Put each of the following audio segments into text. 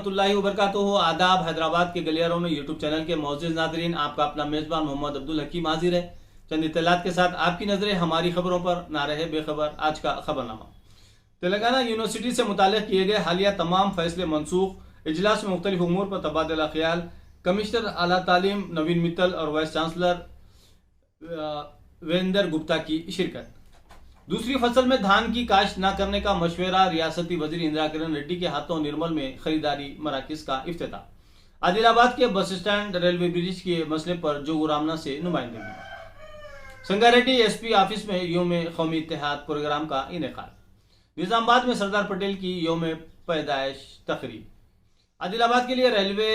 रहमतुल्लाहि व बरकातुहू। आदाब। हैदराबाद के गलियारों में यूट्यूब चैनल के मोअज़्ज़िज़ नाज़रीन, आपका अपना मेज़बान मोहम्मद अब्दुल हकीम हाजिर है चंद इत्तलात के साथ। आपकी नज़रें हमारी खबरों पर ना रहे बेखबर। आज का खबरनामा। तेलंगाना यूनिवर्सिटी से मुताल्लिक़ किए गए हालिया तमाम फैसले मनसूख। इजलास में मुख्तलिफ उमूर पर तबादला ख्याल। कमिश्नर आला तालीम नवीन मित्तल और वाइस चांसलर वीरेंद्र गुप्ता की शिरकत। दूसरी फसल में धान की काश्त न करने का मशवरा। रियासती वजीर इंदिरा किरण रेड्डी के हाथों निर्मल में खरीदारी मराकज का इफ्तिताह। आदिलाबाद के बस स्टैंड रेलवे ब्रिज के मसले पर जोगुरामना से नुमाइंदगी। संगारेड्डी एसपी ऑफिस में योम कौमी इत्तेहाद प्रोग्राम का इनेकाद। निजामाबाद में सरदार पटेल की योम पैदाइश तकरीब। आदिलाबाद के लिए रेलवे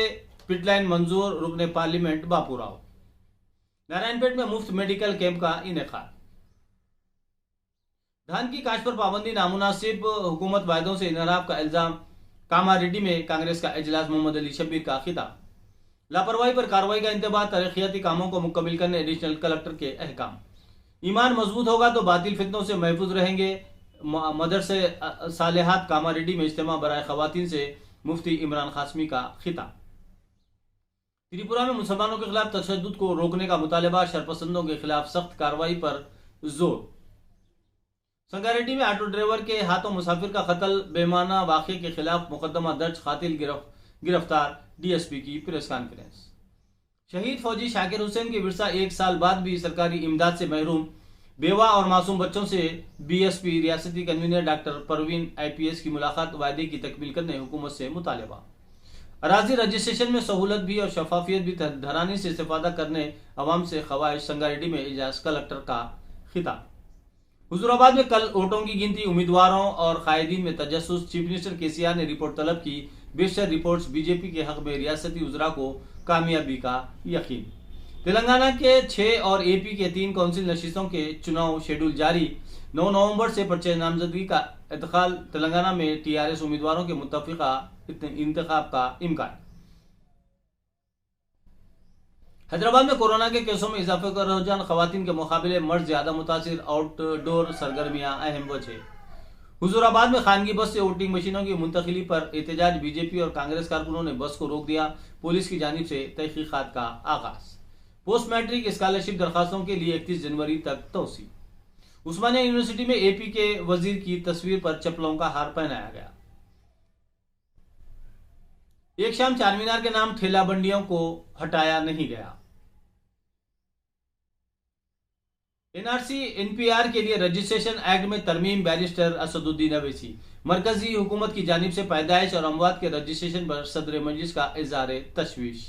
पिटलाइन मंजूर। रुकने पार्लियामेंट बापूराव। नारायणपेट में मुफ्त मेडिकल कैंप का इनेकाद। धान की काश्त पर पाबंदी नामुनासिब। हुकूमत वायदों से इनहराफ का इल्जाम। कामारेड्डी में कांग्रेस का इजलास। मोहम्मद अली शब्बीर का खिताब। लापरवाही पर कार्रवाई का इंतबाह। तरक्याती कामों को मुकम्मल करने एडिशनल कलेक्टर के अहकाम। ईमान मजबूत होगा तो बातिल फितनों से महफूज रहेंगे। मदरसे सालेहात कामारेड्डी में इज्तिमा बराए खवातीन से मुफ्ती इमरान कासमी का खिताब। त्रिपुरा में मुसलमानों के खिलाफ तशद्दुद को रोकने का मुतालबा। शरपसंदों के खिलाफ सख्त कार्रवाई पर जोर। संगारेड्डी में ऑटो ड्राइवर के हाथों मुसाफिर का कत्ल। बेमाना वाक़े के खिलाफ मुकदमा दर्ज। कातिल गिरफ्तार। डीएसपी की प्रेस कॉन्फ्रेंस। शहीद फौजी शाकिर हुसैन के विरसा 1 साल बाद भी सरकारी इमदाद से महरूम। बेवा और मासूम बच्चों से बीएसपी रियासती कन्वीनर डॉक्टर परवीन आईपीएस की मुलाकात। वायदे की तकमील करने हुकूमत से मुतालबा। अराजी रजिस्ट्रेशन में सहूलत भी और शफाफियत भी धरानी से इस्तेफादा करने अवाम से ख्वाहिश। संगारेड्डी में इजाज कलेक्टर का खिताब। हुजूराबाद में कल वोटों की गिनती। उम्मीदवारों और कायदीन में तजस्सुस। चीफ मिनिस्टर केसीआर ने रिपोर्ट तलब की। बेशतर रिपोर्ट्स बीजेपी के हक में। रियासती उजरा को कामयाबी का यकीन। तेलंगाना के 6 और एपी के 3 कौंसिल नशिस्तों के चुनाव शेड्यूल जारी। 9 नवंबर से पर्चे नामजदगी का इंतकाल। तेलंगाना में टीआरएस उम्मीदवारों के मुत्तफिका इंतखाब का इम्कान। हैदराबाद में कोरोना के केसों में इजाफे का रुझान। खवातीन के मुकाबले मर्द ज्यादा मुतासिर। आउटडोर सरगर्मियां अहम वजह। हुजूराबाद में खानगी बस से वोटिंग मशीनों की मुंतकिली पर एहतजाज। बीजेपी और कांग्रेस कारकुनों ने बस को रोक दिया। पुलिस की जानिब से तहकीकात का आगाज। पोस्ट मैट्रिक स्कॉलरशिप दरखास्तों के लिए 31 जनवरी तक तोसी। उस्मानिया यूनिवर्सिटी में एपी के वजीर की तस्वीर पर चप्पलों का हार पहनाया गया। एक शाम चारमीनार के नाम ठेला बंडियों को हटाया नहीं गया। एनआरसी एनपीआर के लिए रजिस्ट्रेशन एक्ट में तरमीम। बैरिस्टर असदुद्दीन अवैसी। मरकजी हुकूमत की जानिब से पैदाइश और अमवात के रजिस्ट्रेशन पर सदर मजलिस का इज़हार तशवीश।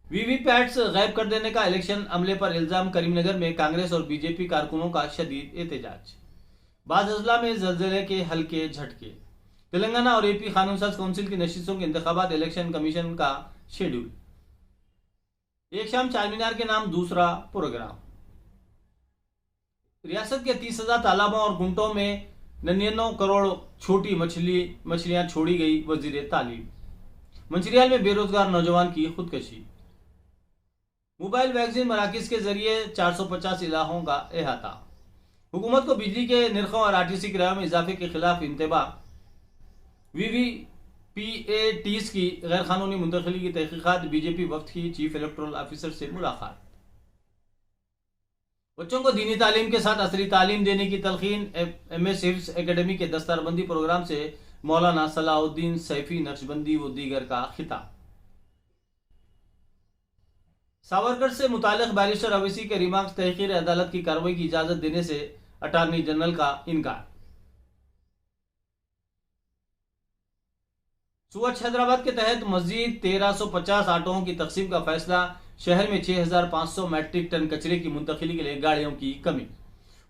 वीवीपैट्स गायब कर देने का इलेक्शन अमले पर इल्जाम। करीमनगर में कांग्रेस और बीजेपी कारकुनों का शदीद एहतजाज। बाज़ अजला में ज़लज़ले के हल्के झटके। तेलंगाना और एपी कानून साज काउंसिल की नशिस्तों के इंतखाबात। इलेक्शन कमीशन का शेड्यूल। एक शाम चारमीनार के नाम दूसरा प्रोग्राम। रियासत के 30,000 तालाबों और गुंटों में 99 करोड़ छोटी मछलियां छोड़ी गई। वजीर तालीम। मंचिरियाल में बेरोजगार नौजवान की खुदकशी। मोबाइल वैक्सीन मराकज के जरिए 450 इलाकों का अहाता। हुकूमत को बिजली के निर्खों और आरटीसी किरायों में इजाफे के खिलाफ इंतबाह। वीवीपीएटीज की गैर कानूनी मुंतकिली की तहकीकात। बीजेपी वक्त की चीफ इलेक्टोरल ऑफिसर से मुलाकात। बच्चों को दीनी तालीम के साथ असरी तालीम देने की तलकीन। एमएस हिफ्ज एकेडमी के दस्तारबंदी प्रोग्राम से मौलाना सलाउद्दीन सैफी नक्शबंदी व दीगर का खिताब। सावरकर से मुतालिक बैरिस्टर अवैसी के रिमार्क्स। तहकीर अदालत की कार्रवाई की इजाजत देने से अटॉर्नी जनरल का इनकार। स्वच्छ हैदराबाद के तहत मजीद 1350 ऑटोओं की तकसीम का फैसला। शहर में 6500 मैट्रिक टन कचरे की मुंतकिली के लिए गाड़ियों की कमी।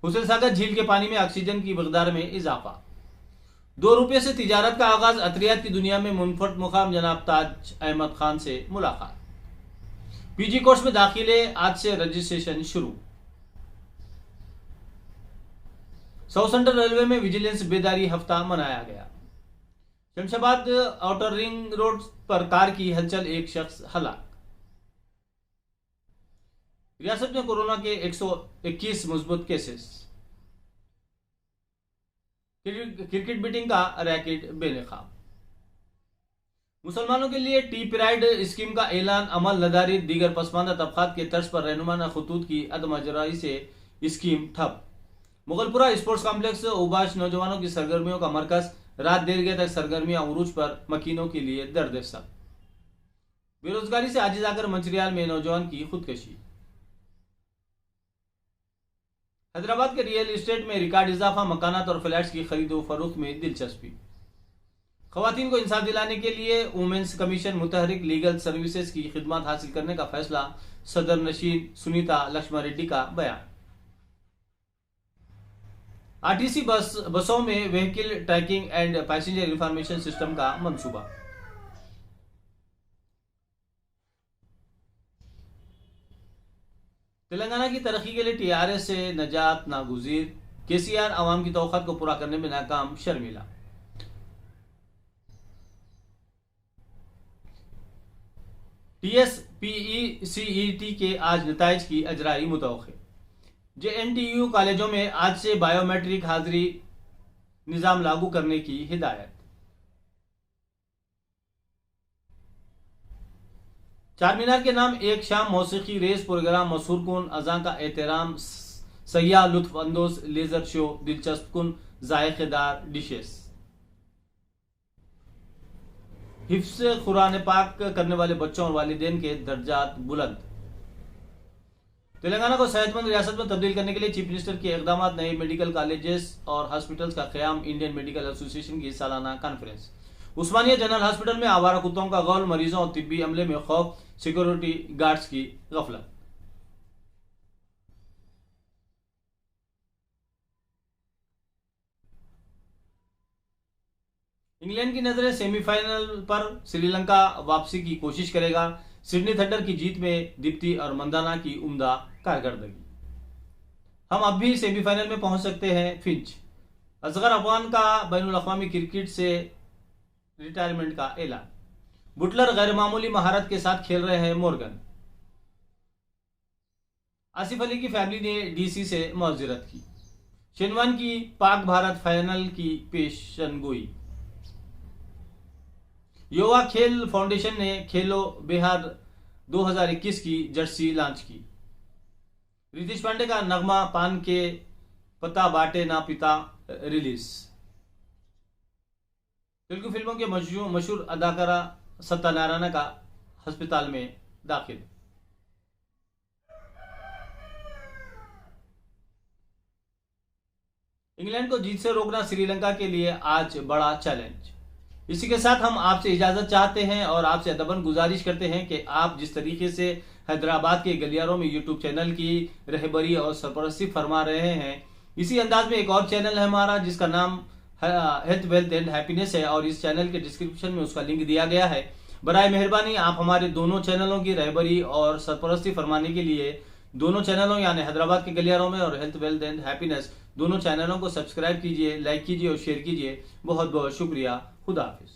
हुसैन सागर झील के पानी में ऑक्सीजन की मकदार में इजाफा। 2 रुपये से तिजारत का आगाज। अतरियात की दुनिया में मुनफरद मुकाम। जनाब ताज अहमद खान से मुलाकात। पीजी कोर्स में दाखिले आज से रजिस्ट्रेशन शुरू। साउथ सेंट्रल रेलवे में विजिलेंस बेदारी हफ्ता मनाया गया। शमशाबाद आउटर रिंग रोड पर कार की हलचल। 1 शख्स हलाक। रियासत में कोरोना के 121 मुस्बत केसेस। क्रिकेट बीटिंग का रैकेट बेनकाब। मुसलमानों के लिए टी पीराइड स्कीम का ऐलान, अमल निर्धारित दीगर पसमानदा तबकात के तर्ज पर रहनुमाना खतूत की अदम अजराई से स्कीम ठप। मुगलपुरा स्पोर्ट्स कॉम्प्लेक्स उबाश नौजवानों की सरगर्मियों का मरकज, रात देर गए तक सरगर्मियां उरूज पर, मकीनों के लिए दर्द सब। बेरोजगारी से आजिज आकर मंचरियाल में नौजवान की खुदकशी। हैदराबाद के रियल एस्टेट में रिकॉर्ड इजाफा, मकानात और फ्लैट्स की खरीदो फरोख्त में दिलचस्पी। खवातीन को इंसाफ दिलाने के लिए वुमेन्स कमीशन मुतहरिक लीगल सर्विसेज की खिदमत हासिल करने का फैसला, सदर नशीन सुनीता लक्ष्मण रेड्डी का बयान। आरटीसी बसों में vehicle tracking and passenger information system का मंसूबा। तेलंगाना की तरक्की के लिए टीआरएस से नजात नागुजीर, केसीआर अवाम की तौक़ात को पूरा करने में नाकाम, शर्मिला। टीएसपीईसीईटी के आज नताइज की अजराई मुतवक्किल। जेएनटीयू कॉलेजों में आज से बायोमेट्रिक हाजिरी निजाम लागू करने की हिदायत। चारमीनार के नाम एक शाम मौसीकी रेस प्रोग्राम मशहूर कुन, अज़ां का एहतराम, सयाह लुत्फ अंदोज लेजर शो, दिलचस्प कुन जायकेदार डिशेस। हिफ्ज़ कुरान पाक करने वाले बच्चों और वालिदैन के दर्जात बुलंद। तेलंगाना को सेहतमंद रियासत में तब्दील करने के लिए चीफ मिनिस्टर के इकदाम, नए मेडिकल कॉलेजेस और हॉस्पिटल्स का क़याम, इंडियन मेडिकल एसोसिएशन की सालाना कॉन्फ्रेंस। उस्मानिया जनरल हॉस्पिटल में आवारा कुत्तों का गौल, मरीजों और तिब्बी अमले में खौफ, सिक्योरिटी गार्ड्स की गफलत। इंग्लैंड की नजरें सेमीफाइनल पर, श्रीलंका वापसी की कोशिश करेगा। सिडनी थंडर की जीत में दीप्ति और मंदाना की उम्दा कारकर्दगी। हम अब भी सेमीफाइनल में पहुंच सकते हैं, फिंच। असगर अफगान का बैनुल अक़वामी क्रिकेट से रिटायरमेंट का ऐलान। बुटलर गैर मामूली महारत के साथ खेल रहे हैं, मोर्गन। आसिफ अली की फैमिली ने डीसी से मौजरत की। शेनवान की पाक भारत फाइनल की पेशनगोई। युवा खेल फाउंडेशन ने खेलो बिहार 2021 की जर्सी लॉन्च की। रितेश पांडे का नगमा पान के पता बाटे ना पिता रिलीज। तेलुगु फिल्मों के मशहूर अदाकारा सत्यनारायण का अस्पताल में दाखिल। इंग्लैंड को जीत से रोकना श्रीलंका के लिए आज बड़ा चैलेंज। इसी के साथ हम आपसे इजाजत चाहते हैं और आपसे अदबन गुजारिश करते हैं कि आप जिस तरीके से हैदराबाद के गलियारों में यूट्यूब चैनल की रहबरी और सरपरस्ती फरमा रहे हैं, इसी अंदाज में एक और चैनल है हमारा जिसका नाम हेल्थ वेल्थ एंड हैप्पीनेस है और इस चैनल के डिस्क्रिप्शन में उसका लिंक दिया गया है। बराए मेहरबानी आप हमारे दोनों चैनलों की रहबरी और सरपरस्ती फरमाने के लिए दोनों चैनलों यानी हैदराबाद के गलियारों में और हेल्थ वेल्थ एंड हैप्पीनेस दोनों चैनलों को सब्सक्राइब कीजिए, लाइक कीजिए और शेयर कीजिए। बहुत बहुत शुक्रिया। खुदा हाफिज।